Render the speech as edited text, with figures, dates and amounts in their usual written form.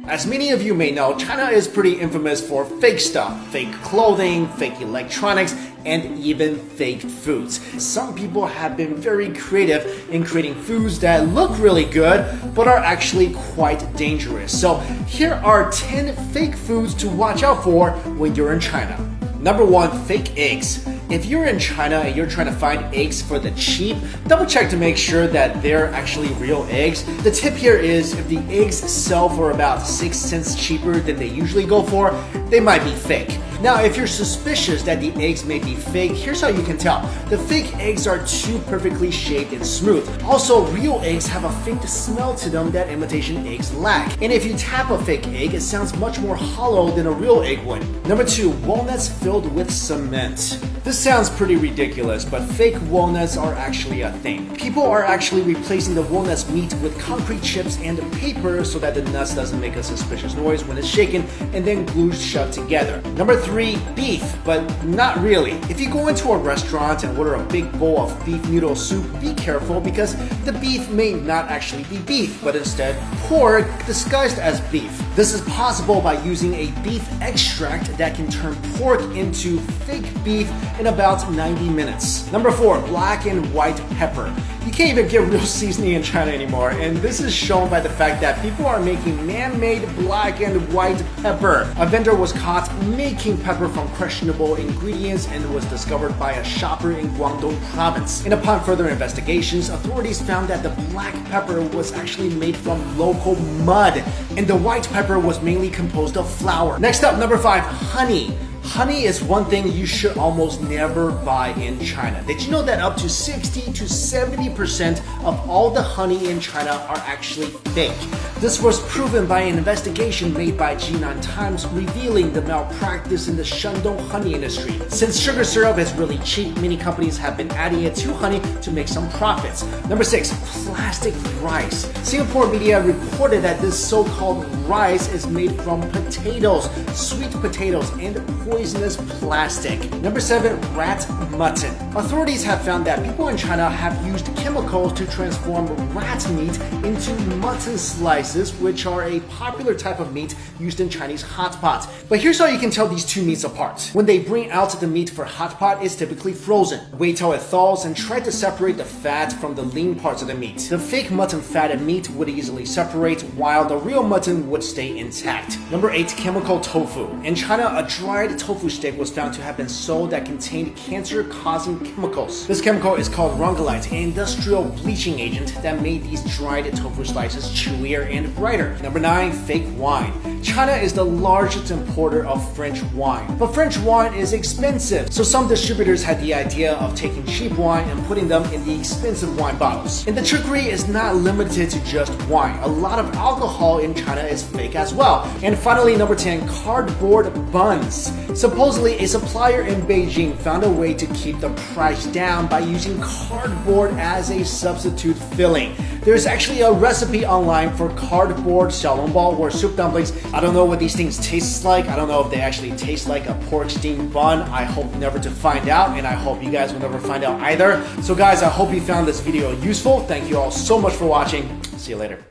As many of you may know, China is pretty infamous for fake stuff, fake clothing, fake electronics, and even fake foods. Some people have been very creative in creating foods that look really good, but are actually quite dangerous. So here are 10 fake foods to watch out for when you're in China. Number 1, fake eggs. If you're in China and you're trying to find eggs for the cheap, double check to make sure that they're actually real eggs. The tip here is if the eggs sell for about 6 cents cheaper than they usually go for, they might be fake. Now, if you're suspicious that the eggs may be fake, here's how you can tell. The fake eggs are too perfectly shaped and smooth. Also, real eggs have a faint smell to them that imitation eggs lack. And if you tap a fake egg, it sounds much more hollow than a real egg would. Number 2, walnuts filled with cement. This sounds pretty ridiculous, but fake walnuts are actually a thing. People are actually replacing the walnuts meat with concrete chips and paper so that the nuts doesn't make a suspicious noise when it's shaken and then glued shut together. Number 3, beef, but not really. If you go into a restaurant and order a big bowl of beef noodle soup, be careful because the beef may not actually be beef, but instead pork disguised as beef. This is possible by using a beef extract that can turn pork into fake beef in about 90 minutes. Number 4, black and white pepper. You can't even get real seasoning in China anymore, and this is shown by the fact that people are making man-made black and white pepper. A vendor was caught making pepper from questionable ingredients and was discovered by a shopper in Guangdong province. And upon further investigations, authorities found that the black pepper was actually made from local mud, and the white pepper was mainly composed of flour. Next up, number 5, honey. Honey is one thing you should almost never buy in China. Did you know that up to 60 to 70% of all the honey in China are actually fake? This was proven by an investigation made by Jinan Times revealing the malpractice in the Shandong honey industry. Since sugar syrup is really cheap, many companies have been adding it to honey to make some profits. Number 6, plastic rice. Singapore media reported that this so-called rice is made from potatoes, sweet potatoes, and poisonous plastic. Number 7, rat mutton. Authorities have found that people in China have used chemicals to transform rat meat into mutton slices, which are a popular type of meat used in Chinese hot pot. But here's how you can tell these two meats apart. When they bring out the meat for hot pot, it's typically frozen. Wait till it thaws and try to separate the fat from the lean parts of the meat. The fake mutton fat and meat would easily separate, while the real mutton would stay intact. Number 8, chemical tofu. In China, a dried tofu stick was found to have been sold that contained cancer-causing chemicals. This chemical is called rongolite, an industrial bleaching agent that made these dried tofu slices chewier and brighter. Number 9, fake wine. China is the largest importer of French wine, but French wine is expensive, so some distributors had the idea of taking cheap wine and putting them in the expensive wine bottles. And the trickery is not limited to just wine. A lot of alcohol in China is fake as well. And finally, number 10, cardboard buns. Supposedly, a supplier in Beijing found a way to keep the price down by using cardboard as a substitute filling. There's actually a recipe online for cardboard xiaolongbao or soup dumplings. I don't know what these things taste like. I don't know if they actually taste like a pork steamed bun. I hope never to find out, and I hope you guys will never find out either. So guys, I hope you found this video useful. Thank you all so much for watching. See you later.